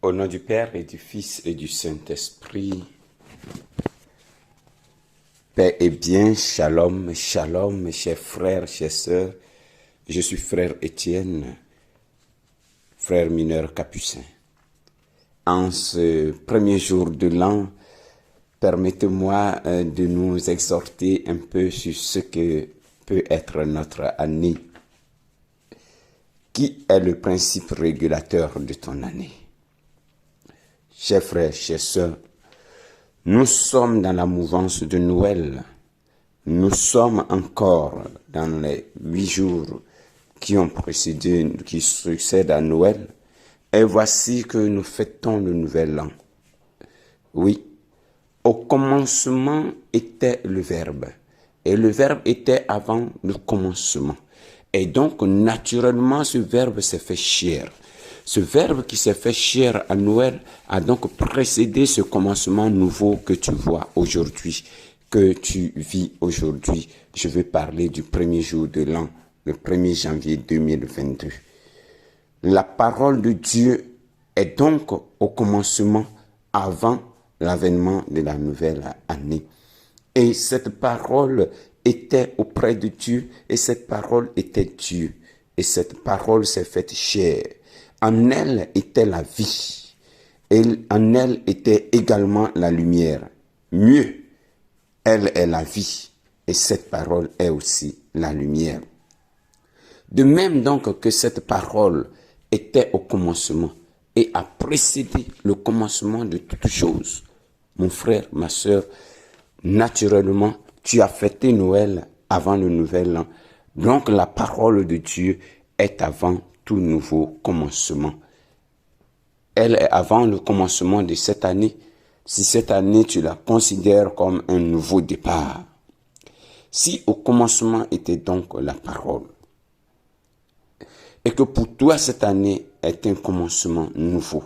Au nom du Père et du Fils et du Saint-Esprit, paix et bien, shalom, shalom, mes chers frères, chères sœurs. Je suis frère Étienne, frère mineur capucin. En ce premier jour de l'an, permettez-moi de nous exhorter un peu sur ce que peut être notre année. Qui est le principe régulateur de ton année? Chers frères, chères sœurs, nous sommes dans la mouvance de Noël. Nous sommes encore dans les 8 jours qui ont précédé, qui succèdent à Noël. Et voici que nous fêtons le nouvel an. Oui, au commencement était le Verbe. Et le Verbe était avant le commencement. Et donc, naturellement, ce Verbe s'est fait chair. Ce Verbe qui s'est fait chair à Noël a donc précédé ce commencement nouveau que tu vois aujourd'hui, que tu vis aujourd'hui. Je vais parler du premier jour de l'an, le 1er janvier 2022. La parole de Dieu est donc au commencement avant l'avènement de la nouvelle année. Et cette parole était auprès de Dieu et cette parole était Dieu. Et cette parole s'est faite chair. En elle était la vie et en elle était également la lumière. Mieux, elle est la vie et cette parole est aussi la lumière. De même donc que cette parole était au commencement et a précédé le commencement de toutes choses. Mon frère, ma sœur, naturellement, tu as fêté Noël avant le nouvel an. Donc la parole de Dieu est avant tout nouveau commencement. Elle est avant le commencement de cette année. Si cette année, tu la considères comme un nouveau départ. Si au commencement était donc la parole, et que pour toi cette année est un commencement nouveau,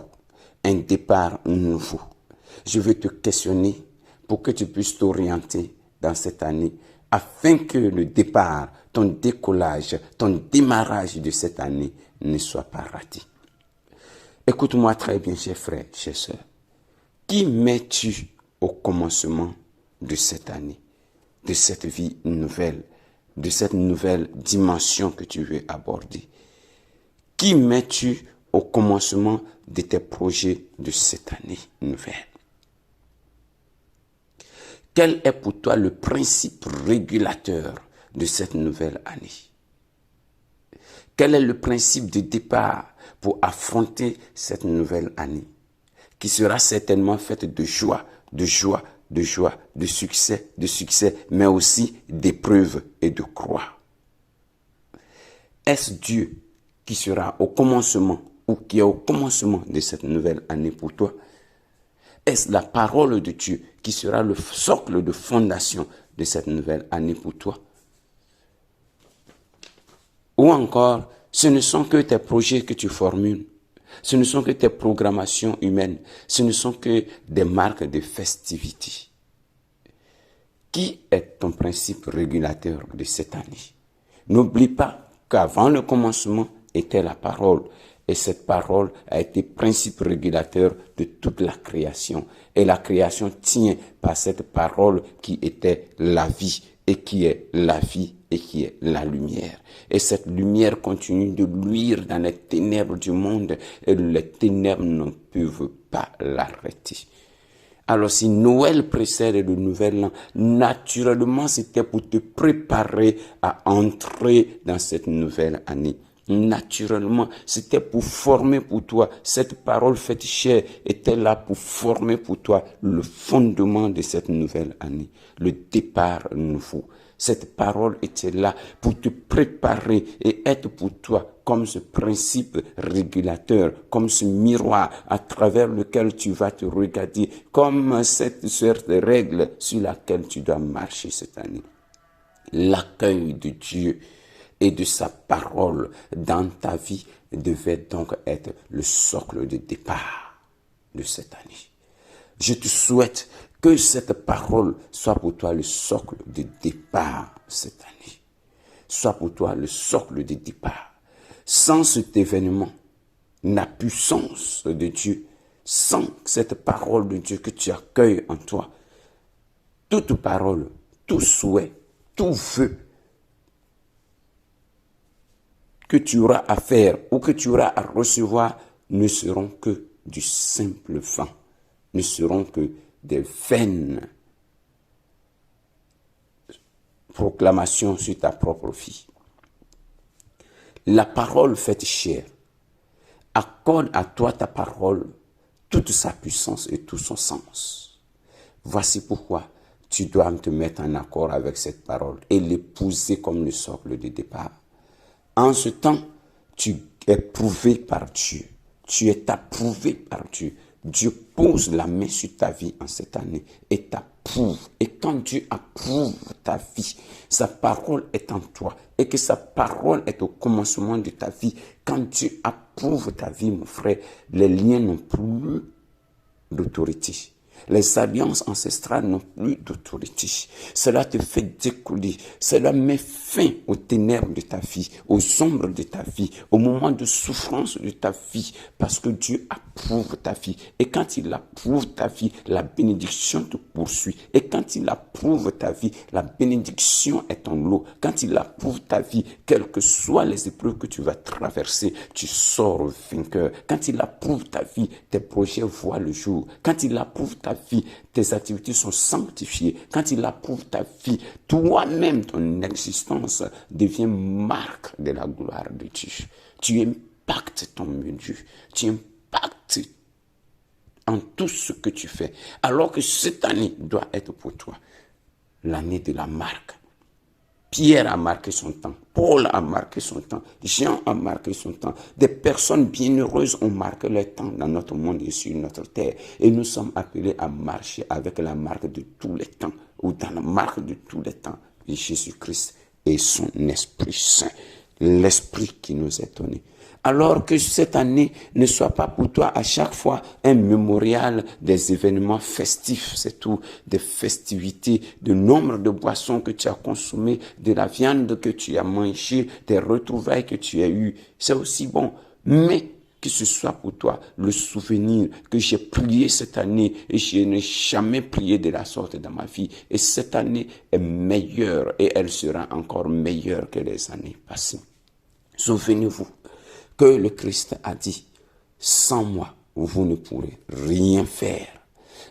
un départ nouveau, je vais te questionner pour que tu puisses t'orienter dans cette année, afin que le départ, ton décollage, ton démarrage de cette année ne soit pas raté. Écoute-moi très bien, chers frères, chers sœurs. Qui mets-tu au commencement de cette année, de cette vie nouvelle, de cette nouvelle dimension que tu veux aborder? Qui mets-tu au commencement de tes projets de cette année nouvelle? Quel est pour toi le principe régulateur de cette nouvelle année? Quel est le principe de départ pour affronter cette nouvelle année, qui sera certainement faite de joie, de joie, de joie, de succès, mais aussi d'épreuves et de croix? Est-ce Dieu qui sera au commencement ou qui est au commencement de cette nouvelle année pour toi? Est-ce la parole de Dieu qui sera le socle de fondation de cette nouvelle année pour toi? Ou encore, ce ne sont que tes projets que tu formules, ce ne sont que tes programmations humaines, ce ne sont que des marques de festivité. Qui est ton principe régulateur de cette année? N'oublie pas qu'avant le commencement était la parole. Et cette parole a été principe régulateur de toute la création. Et la création tient par cette parole qui était la vie et qui est la vie et qui est la lumière. Et cette lumière continue de luire dans les ténèbres du monde et les ténèbres ne peuvent pas l'arrêter. Alors si Noël précède le nouvel an, naturellement c'était pour te préparer à entrer dans cette nouvelle année. Naturellement, c'était pour former pour toi, cette parole faite chair était là pour former pour toi le fondement de cette nouvelle année, le départ nouveau. Cette parole était là pour te préparer et être pour toi comme ce principe régulateur, comme ce miroir à travers lequel tu vas te regarder, comme cette sorte de règle sur laquelle tu dois marcher cette année. L'accueil de Dieu et de sa parole dans ta vie devait donc être le socle de départ de cette année. Je te souhaite que cette parole soit pour toi le socle de départ cette année. Soit pour toi le socle de départ. Sans cet événement, la puissance de Dieu Sans cette parole de Dieu que tu accueilles en toi, toute parole, tout souhait, tout vœu que tu auras à faire ou que tu auras à recevoir ne seront que du simple vent, ne seront que des vaines proclamations sur ta propre vie. La parole faite chair accorde à toi ta parole toute sa puissance et tout son sens. Voici pourquoi tu dois te mettre en accord avec cette parole et l'épouser comme le socle de départ. En ce temps, tu es prouvé par Dieu. Tu es approuvé par Dieu. Dieu pose la main sur ta vie en cette année et t'approuve. Et quand Dieu approuve ta vie, sa parole est en toi et que sa parole est au commencement de ta vie. Quand Dieu approuve ta vie, mon frère, les liens n'ont plus d'autorité. Les alliances ancestrales n'ont plus d'autorité. Cela te fait découler. Cela met fin aux ténèbres de ta vie, aux ombres de ta vie, aux moments de souffrance de ta vie, parce que Dieu approuve ta vie. Et quand il approuve ta vie, la bénédiction te poursuit. Et quand il approuve ta vie, la bénédiction est ton lot. Quand il approuve ta vie, quelles que soient les épreuves que tu vas traverser, tu sors vainqueur. Quand il approuve ta vie, tes projets voient le jour. Quand il approuve ta vie, tes activités sont sanctifiées. Quand il approuve ta vie, toi-même, ton existence devient marque de la gloire de Dieu. Tu impactes ton milieu. Tu impactes en tout ce que tu fais. Alors que cette année doit être pour toi l'année de la marque. Pierre a marqué son temps, Paul a marqué son temps, Jean a marqué son temps. Des personnes bienheureuses ont marqué leur temps dans notre monde et sur notre terre. Et nous sommes appelés à marcher avec la marque de tous les temps, ou dans la marque de tous les temps, de Jésus-Christ et son Esprit Saint, l'Esprit qui nous est donné. Alors que cette année ne soit pas pour toi à chaque fois un mémorial des événements festifs, c'est tout, des festivités, de nombre de boissons que tu as consommées, de la viande que tu as mangée, des retrouvailles que tu as eues, c'est aussi bon. Mais que ce soit pour toi le souvenir que j'ai prié cette année et je n'ai jamais prié de la sorte dans ma vie. Et cette année est meilleure et elle sera encore meilleure que les années passées. Souvenez-vous que le Christ a dit, sans moi, vous ne pourrez rien faire.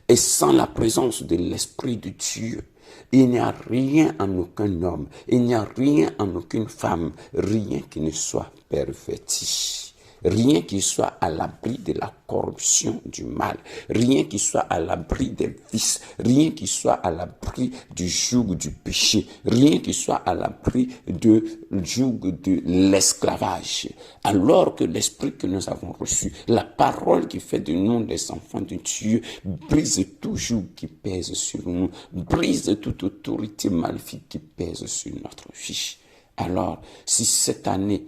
Et sans la présence de l'Esprit de Dieu, il n'y a rien en aucun homme, il n'y a rien en aucune femme, rien qui ne soit perverti. Rien qui soit à l'abri de la corruption du mal, rien qui soit à l'abri des vices, rien qui soit à l'abri du joug du péché, rien qui soit à l'abri du joug de l'esclavage. Alors que l'esprit que nous avons reçu, la parole qui fait de nous des enfants de Dieu, brise tout joug qui pèse sur nous, brise toute autorité maléfique qui pèse sur notre vie. Alors, si cette année,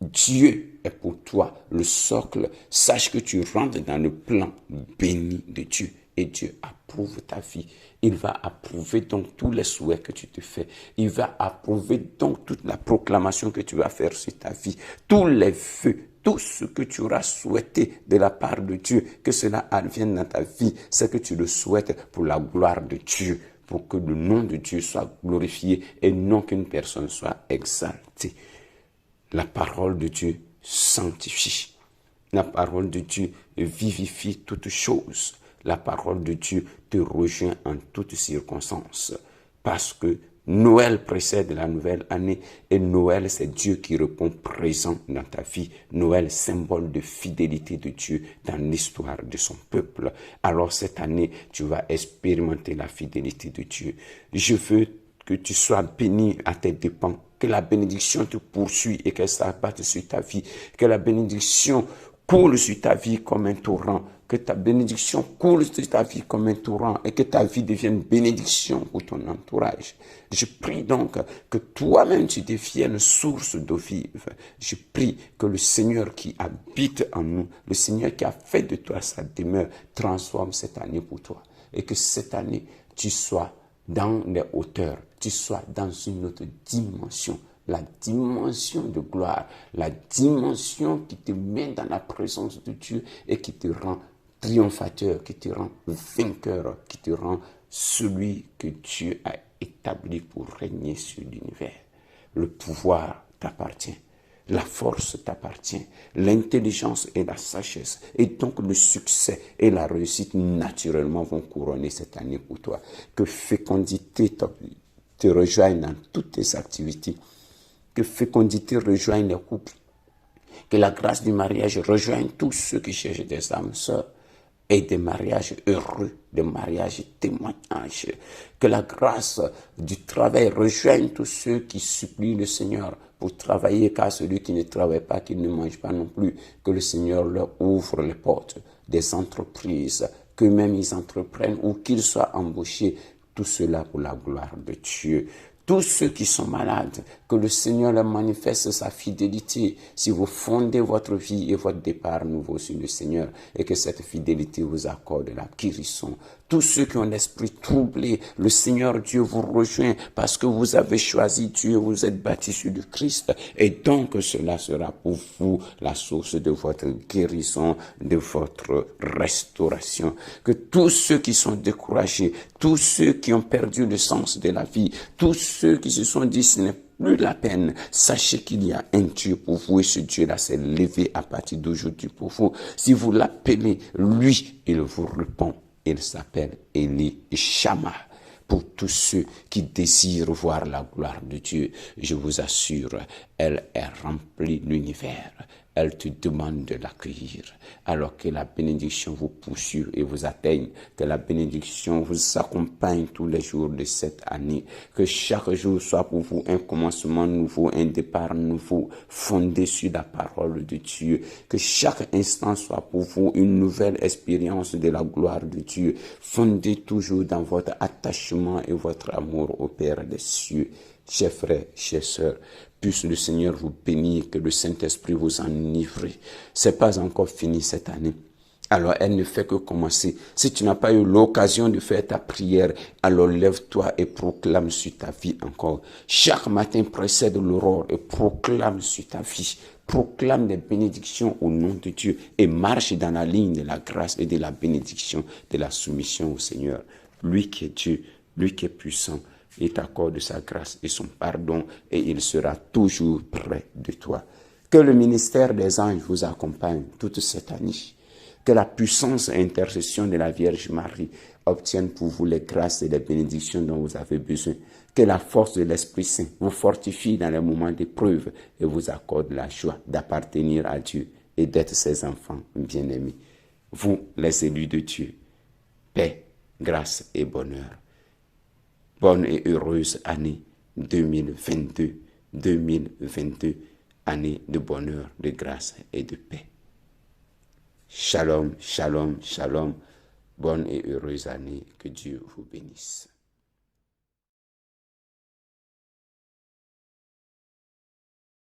Dieu est pour toi le socle, sache que tu rentres dans le plan béni de Dieu et Dieu approuve ta vie. Il va approuver donc tous les souhaits que tu te fais. Il va approuver donc toute la proclamation que tu vas faire sur ta vie, tous les vœux, tout ce que tu auras souhaité de la part de Dieu, que cela advienne dans ta vie, c'est que tu le souhaites pour la gloire de Dieu, pour que le nom de Dieu soit glorifié et non qu'une personne soit exaltée. La parole de Dieu sanctifie. La parole de Dieu vivifie toutes choses. La parole de Dieu te rejoint en toutes circonstances. Parce que Noël précède la nouvelle année et Noël, c'est Dieu qui répond présent dans ta vie. Noël, symbole de fidélité de Dieu dans l'histoire de son peuple. Alors cette année, tu vas expérimenter la fidélité de Dieu. Je veux que tu sois béni à tes dépens. Que la bénédiction te poursuit et qu'elle s'abatte sur ta vie. Que la bénédiction coule sur ta vie comme un torrent. Que ta bénédiction coule sur ta vie comme un torrent et que ta vie devienne bénédiction pour ton entourage. Je prie donc que toi-même tu deviennes source d'eau vive. Je prie que le Seigneur qui habite en nous, le Seigneur qui a fait de toi sa demeure, transforme cette année pour toi. Et que cette année, tu sois dans les hauteurs, tu sois dans une autre dimension, la dimension de gloire, la dimension qui te met dans la présence de Dieu et qui te rend triomphateur, qui te rend vainqueur, qui te rend celui que Dieu a établi pour régner sur l'univers. Le pouvoir t'appartient. La force t'appartient, l'intelligence et la sagesse. Et donc le succès et la réussite naturellement vont couronner cette année pour toi. Que fécondité te rejoigne dans toutes tes activités. Que fécondité rejoigne les couples. Que la grâce du mariage rejoigne tous ceux qui cherchent des âmes sœurs. Et des mariages heureux, des mariages témoignages. Que la grâce du travail rejoigne tous ceux qui supplient le Seigneur pour travailler, car celui qui ne travaille pas, qui ne mange pas non plus, que le Seigneur leur ouvre les portes des entreprises, qu'eux-mêmes ils entreprennent ou qu'ils soient embauchés, tout cela pour la gloire de Dieu. Tous ceux qui sont malades, que le Seigneur leur manifeste sa fidélité. Si vous fondez votre vie et votre départ nouveau sur le Seigneur, et que cette fidélité vous accorde la guérison. Tous ceux qui ont l'esprit troublé, le Seigneur Dieu vous rejoint parce que vous avez choisi Dieu, vous êtes bâtis sur le Christ. Et donc cela sera pour vous la source de votre guérison, de votre restauration. Que tous ceux qui sont découragés, tous ceux qui ont perdu le sens de la vie, tous ceux qui se sont dit ce n'est plus la peine, sachez qu'il y a un Dieu pour vous et ce Dieu-là s'est levé à partir d'aujourd'hui pour vous. Si vous l'appelez, lui, il vous répond. Il s'appelle Élie Shama. Pour tous ceux qui désirent voir la gloire de Dieu, je vous assure, elle est remplie l'univers. Elle te demande de l'accueillir. Alors que la bénédiction vous poursuit et vous atteigne, que la bénédiction vous accompagne tous les jours de cette année, que chaque jour soit pour vous un commencement nouveau, un départ nouveau, fondé sur la parole de Dieu, que chaque instant soit pour vous une nouvelle expérience de la gloire de Dieu, fondée toujours dans votre attachement et votre amour au Père des cieux. Chers frères, chères sœurs, puisse le Seigneur vous bénir, que le Saint-Esprit vous enivre. C'est pas encore fini cette année. Alors elle ne fait que commencer. Si tu n'as pas eu l'occasion de faire ta prière, alors lève-toi et proclame sur ta vie encore. Chaque matin précède l'aurore et proclame sur ta vie. Proclame des bénédictions au nom de Dieu et marche dans la ligne de la grâce et de la bénédiction, de la soumission au Seigneur. Lui qui est Dieu, lui qui est puissant, il t'accorde sa grâce et son pardon et il sera toujours près de toi. Que le ministère des anges vous accompagne toute cette année. Que la puissance et intercession de la Vierge Marie obtienne pour vous les grâces et les bénédictions dont vous avez besoin. Que la force de l'Esprit Saint vous fortifie dans les moments d'épreuve et vous accorde la joie d'appartenir à Dieu et d'être ses enfants bien-aimés. Vous, les élus de Dieu, paix, grâce et bonheur. Bonne et heureuse année 2022, 2022, année de bonheur, de grâce et de paix. Shalom, shalom, shalom. Bonne et heureuse année. Que Dieu vous bénisse.